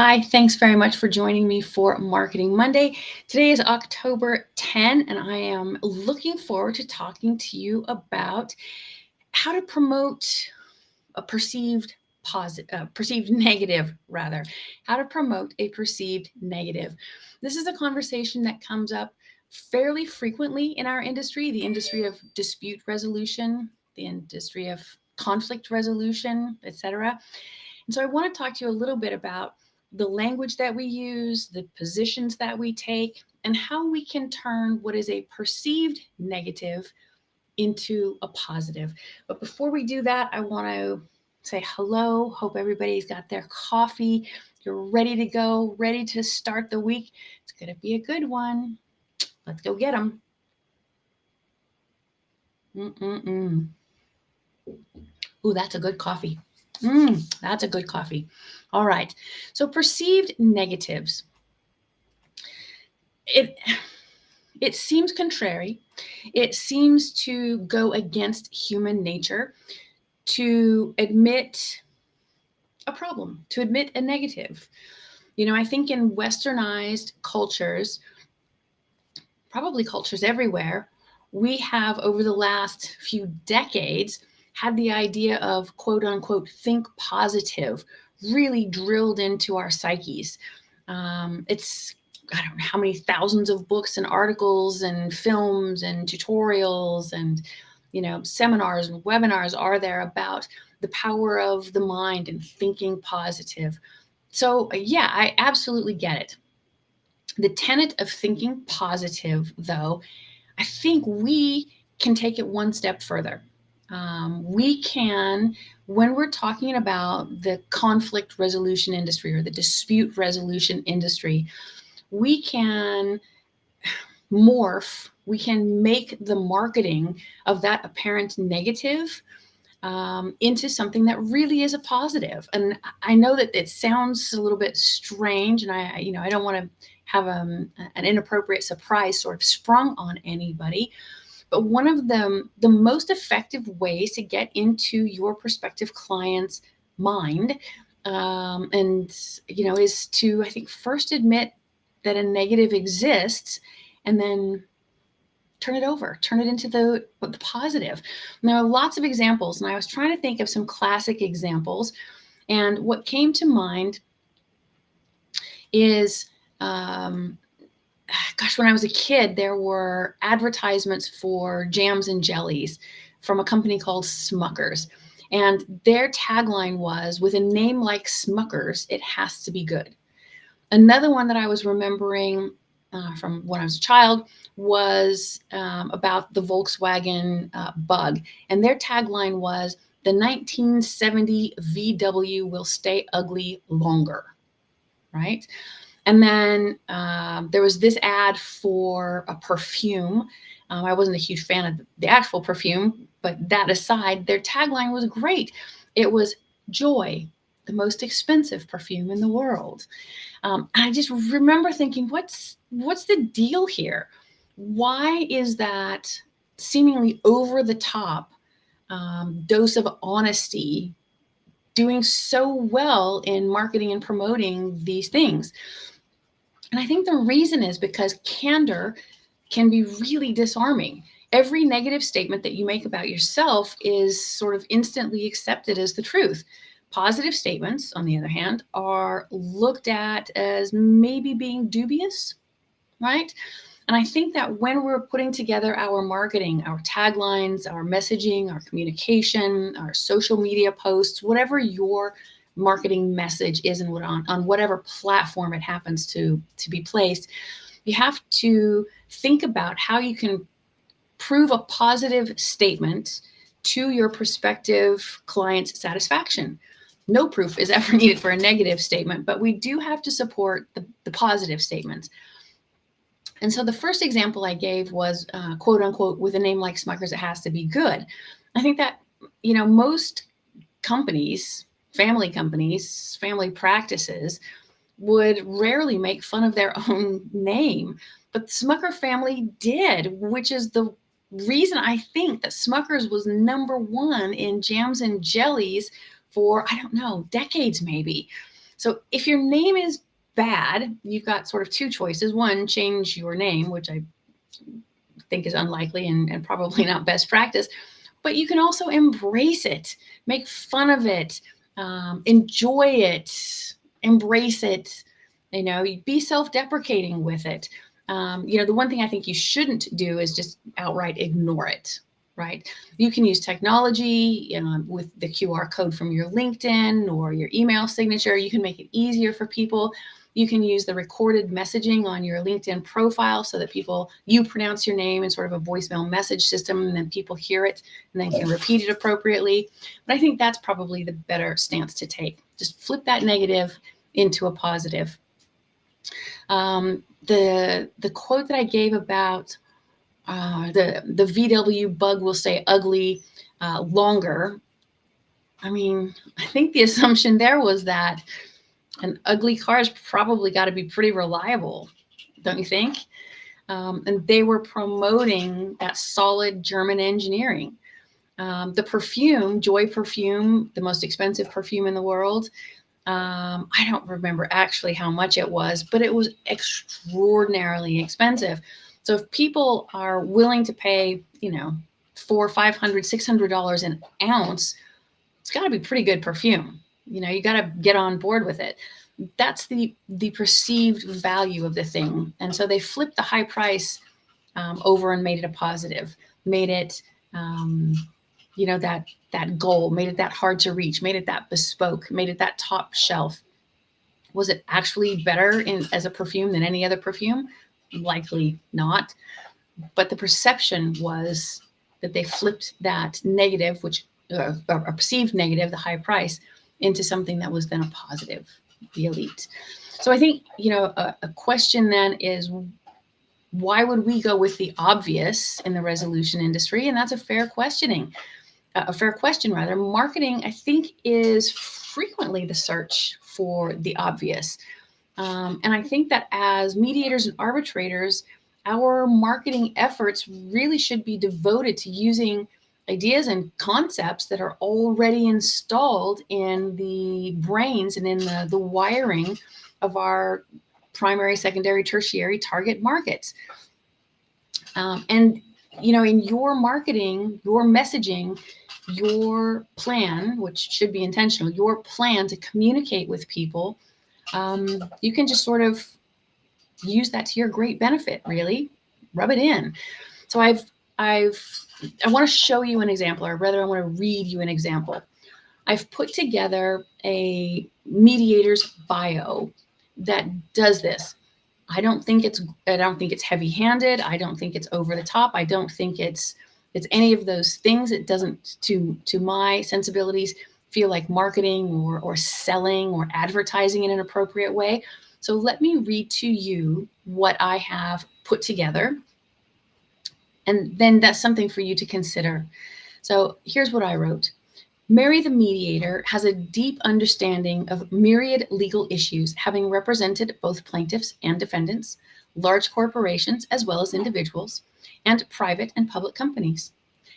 Hi, thanks very much for joining me for Marketing Monday. Today is October 10, and I am looking forward to talking to you about how to promote a perceived negative, rather. How to promote a perceived negative. This is a conversation that comes up fairly frequently in our industry, the industry of dispute resolution, the industry of conflict resolution, etc. And so I want to talk to you a little bit about the language that we use, the positions that we take, and how we can turn what is a perceived negative into a positive. But before we do that, I want to say hello. Hope everybody's got their coffee. You're ready to go, ready to start the week. It's going to be a good one. Let's go get them. Ooh, that's a good coffee. That's a good coffee. All right. So perceived negatives. It seems contrary. It seems to go against human nature to admit a problem, to admit a negative. I think in westernized cultures, probably cultures everywhere, we have over the last few decades had the idea of quote unquote think positive really drilled into our psyches. It's I don't know how many thousands of books and articles and films and tutorials and seminars and webinars are there about the power of the mind and thinking positive. So yeah, I absolutely get it. The tenet of thinking positive, though, I think we can take it one step further. We can, when we're talking about the conflict resolution industry or the dispute resolution industry, we can we can make the marketing of that apparent negative into something that really is a positive. And I know that it sounds a little bit strange, and I don't want to have an inappropriate surprise sort of sprung on anybody. But one of the most effective ways to get into your prospective client's mind, is to, I think, first admit that a negative exists, and then turn it into the positive. And there are lots of examples, and I was trying to think of some classic examples. And what came to mind is, when I was a kid, there were advertisements for jams and jellies from a company called Smuckers. And their tagline was, with a name like Smuckers, it has to be good. Another one that I was remembering from when I was a child was about the Volkswagen Bug. And their tagline was, the 1970 VW will stay ugly longer, right? And then there was this ad for a perfume. I wasn't a huge fan of the actual perfume, but that aside, their tagline was great. It was joy, the most expensive perfume in the world. I just remember thinking, what's the deal here? Why is that seemingly over the top dose of honesty doing so well in marketing and promoting these things? And I think the reason is because candor can be really disarming. Every negative statement that you make about yourself is sort of instantly accepted as the truth. Positive statements, on the other hand, are looked at as maybe being dubious, right? And I think that when we're putting together our marketing, our taglines, our messaging, our communication, our social media posts, whatever your marketing message is and on whatever platform it happens to be placed, you have to think about how you can prove a positive statement to your prospective client's satisfaction. No proof is ever needed for a negative statement, but we do have to support the positive statements. And so the first example I gave was, quote unquote, with a name like Smuckers, it has to be good. I think that, most companies, family practices would rarely make fun of their own name. But the Smucker family did, which is the reason I think that Smuckers was number one in jams and jellies for, I don't know, decades maybe. So if your name is bad, you've got sort of two choices. One, change your name, which I think is unlikely and probably not best practice. But you can also embrace it, make fun of it, enjoy it, embrace it, be self-deprecating with it. The one thing I think you shouldn't do is just outright ignore it, right? You can use technology with the QR code from your LinkedIn or your email signature. You can make it easier for people. You can use the recorded messaging on your LinkedIn profile so that you pronounce your name in sort of a voicemail message system, and then people hear it and then can repeat it appropriately. But I think that's probably the better stance to take. Just flip that negative into a positive. The quote that I gave about the VW bug will stay ugly longer. I mean, I think the assumption there was that an ugly car has probably got to be pretty reliable, don't you think? And they were promoting that solid German engineering. The perfume, Joy perfume, the most expensive perfume in the world. I don't remember actually how much it was, but it was extraordinarily expensive. So if people are willing to pay, $400, $500, $600 an ounce, it's got to be pretty good perfume. You got to get on board with it. That's the perceived value of the thing. And so they flipped the high price over and made it a positive, made it, that goal, made it that hard to reach, made it that bespoke, made it that top shelf. Was it actually better as a perfume than any other perfume? Likely not. But the perception was that they flipped that negative, which a perceived negative, the high price, into something that was then a positive, the elite. So I think, a question then is, why would we go with the obvious in the resolution industry? And that's a fair question rather. Marketing, I think, is frequently the search for the obvious. And I think that as mediators and arbitrators, our marketing efforts really should be devoted to using ideas and concepts that are already installed in the brains and in the wiring of our primary, secondary, tertiary target markets. And, in your marketing, your messaging, your plan, which should be intentional, your plan to communicate with people, you can just sort of use that to your great benefit, really. Rub it in. So I want to show you an example, or rather I want to read you an example. I've put together a mediator's bio that does this. I don't think it's heavy-handed. I don't think it's over the top. I don't think it's any of those things. It doesn't, to my sensibilities, feel like marketing or selling or advertising in an appropriate way. So let me read to you what I have put together, and then that's something for you to consider. So here's what I wrote. Mary the mediator has a deep understanding of myriad legal issues, having represented both plaintiffs and defendants, large corporations as well as individuals, and private and public companies.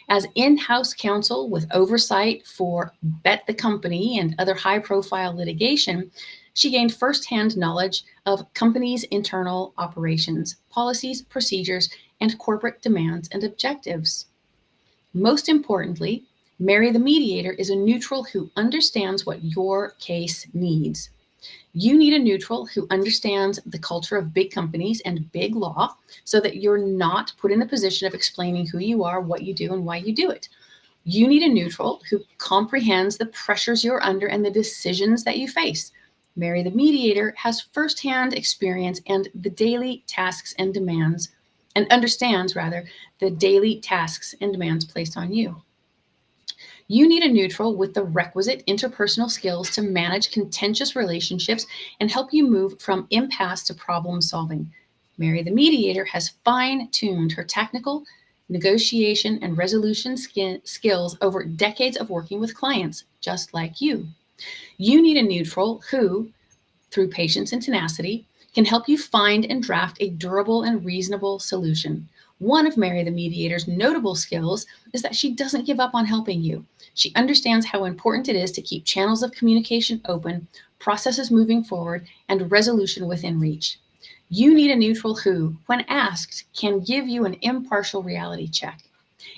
As in-house counsel with oversight for Bet the Company and other high-profile litigation, she gained firsthand knowledge of companies' internal operations, policies, procedures, and corporate demands and objectives. Most importantly, Mary the mediator is a neutral who understands what your case needs. You need a neutral who understands the culture of big companies and big law so that you're not put in the position of explaining who you are, what you do, and why you do it. You need a neutral who comprehends the pressures you're under and the decisions that you face. Mary the mediator has firsthand experience and the daily tasks and demands, and understands, rather, the daily tasks and demands placed on you. You need a neutral with the requisite interpersonal skills to manage contentious relationships and help you move from impasse to problem solving. Mary the mediator has fine-tuned her technical, negotiation, and resolution skills over decades of working with clients, just like you. You need a neutral who, through patience and tenacity, can help you find and draft a durable and reasonable solution, One of Mary the Mediator's notable skills is that she doesn't give up on helping you. She understands how important it is to keep channels of communication open, processes moving forward, and resolution within reach. You need a neutral who, when asked, can give you an impartial reality check.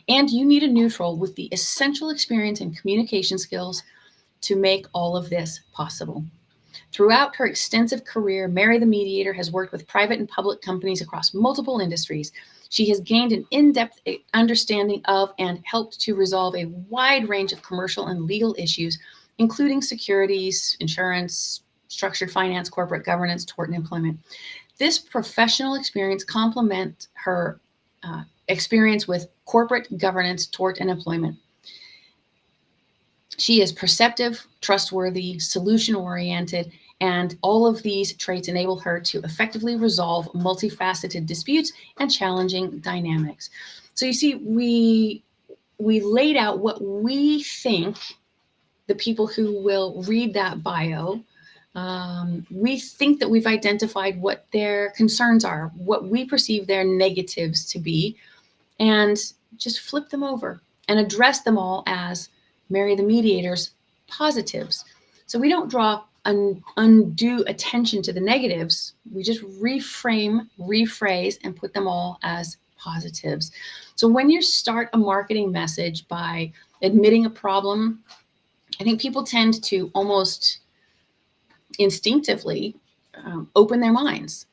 And you need a neutral with the essential experience and communication skills to make all of this possible. Throughout her extensive career, Mary the Mediator has worked with private and public companies across multiple industries. She has gained an in-depth understanding of and helped to resolve a wide range of commercial and legal issues, including securities, insurance, structured finance, corporate governance, tort, and employment. This professional experience complements her experience with corporate governance, tort, and employment. She is perceptive, trustworthy, solution-oriented, and all of these traits enable her to effectively resolve multifaceted disputes and challenging dynamics. So you see, we laid out what we think the people who will read that bio, we think that we've identified what their concerns are, what we perceive their negatives to be, and just flip them over and address them all as Mary the Mediator's positives. So we don't draw undue attention to the negatives. We just reframe, rephrase, and put them all as positives. So when you start a marketing message by admitting a problem, I think people tend to almost instinctively open their minds.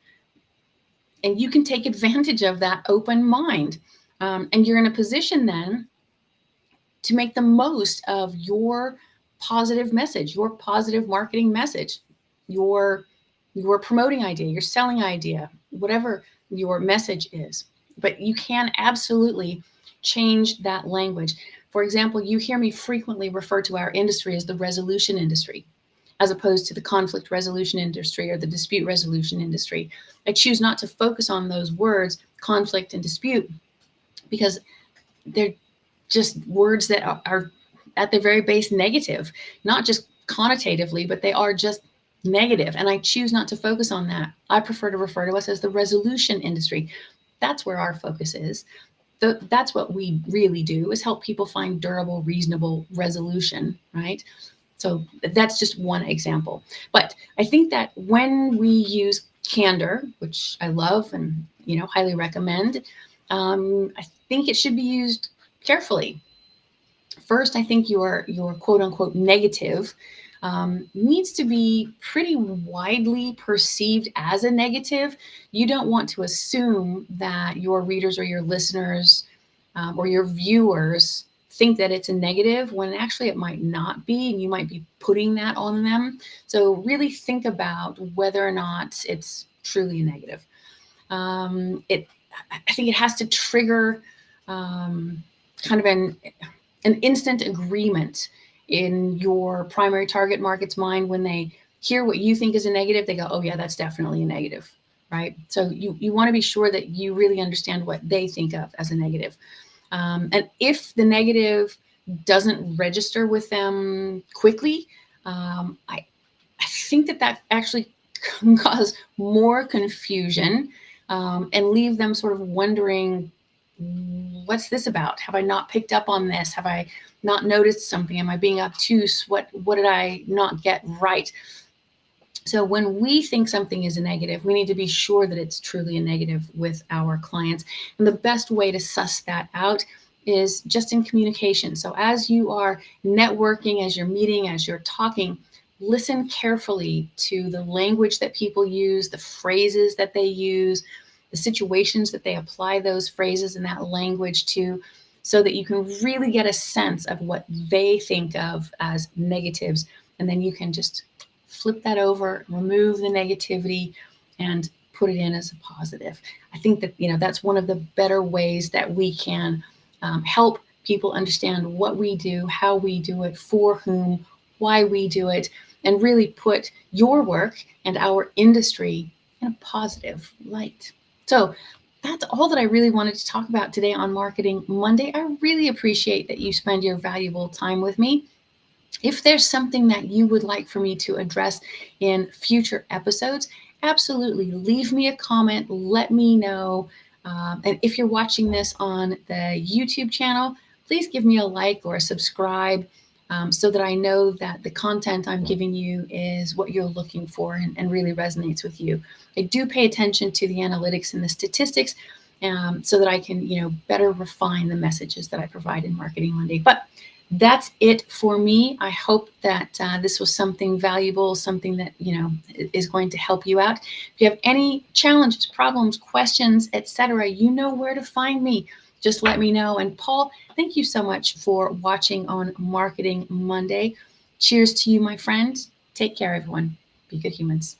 And you can take advantage of that open mind. And you're in a position then to make the most of your positive message, your positive marketing message, your promoting idea, your selling idea, whatever your message is. But you can absolutely change that language. For example, you hear me frequently refer to our industry as the resolution industry, as opposed to the conflict resolution industry or the dispute resolution industry. I choose not to focus on those words, conflict and dispute, because they're just words that are at their very base negative, not just connotatively, but they are just negative. And I choose not to focus on that. I prefer to refer to us as the resolution industry. That's where our focus is. That's what we really do, is help people find durable, reasonable resolution, right? So that's just one example. But I think that when we use candor, which I love and highly recommend, I think it should be used carefully. First, I think your quote unquote negative needs to be pretty widely perceived as a negative. You don't want to assume that your readers or your listeners or your viewers think that it's a negative when actually it might not be, and you might be putting that on them. So really think about whether or not it's truly a negative. I think it has to trigger kind of an instant agreement in your primary target market's mind. When they hear what you think is a negative, they go, oh yeah, that's definitely a negative, right? So you want to be sure that you really understand what they think of as a negative. And if the negative doesn't register with them quickly, I think that actually can cause more confusion and leave them sort of wondering, what's this about? Have I not picked up on this? Have I not noticed something? Am I being obtuse? What did I not get right? So when we think something is a negative, we need to be sure that it's truly a negative with our clients. And the best way to suss that out is just in communication. So as you are networking, as you're meeting, as you're talking, listen carefully to the language that people use, the phrases that they use, the situations that they apply those phrases and that language to, so that you can really get a sense of what they think of as negatives. And then you can just flip that over, remove the negativity, and put it in as a positive. I think that that's one of the better ways that we can help people understand what we do, how we do it, for whom, why we do it, and really put your work and our industry in a positive light. So that's all that I really wanted to talk about today on Marketing Monday. I really appreciate that you spend your valuable time with me. If there's something that you would like for me to address in future episodes, absolutely leave me a comment. Let me know. And if you're watching this on the YouTube channel, please give me a like or a subscribe so that I know that the content I'm giving you is what you're looking for and really resonates with you. I do pay attention to the analytics and the statistics so that I can, better refine the messages that I provide in Marketing Monday. But that's it for me. I hope that this was something valuable, something that, is going to help you out. If you have any challenges, problems, questions, etc., you know where to find me. Just let me know. And Paul, thank you so much for watching on Marketing Monday. Cheers to you, my friend. Take care, everyone. Be good humans.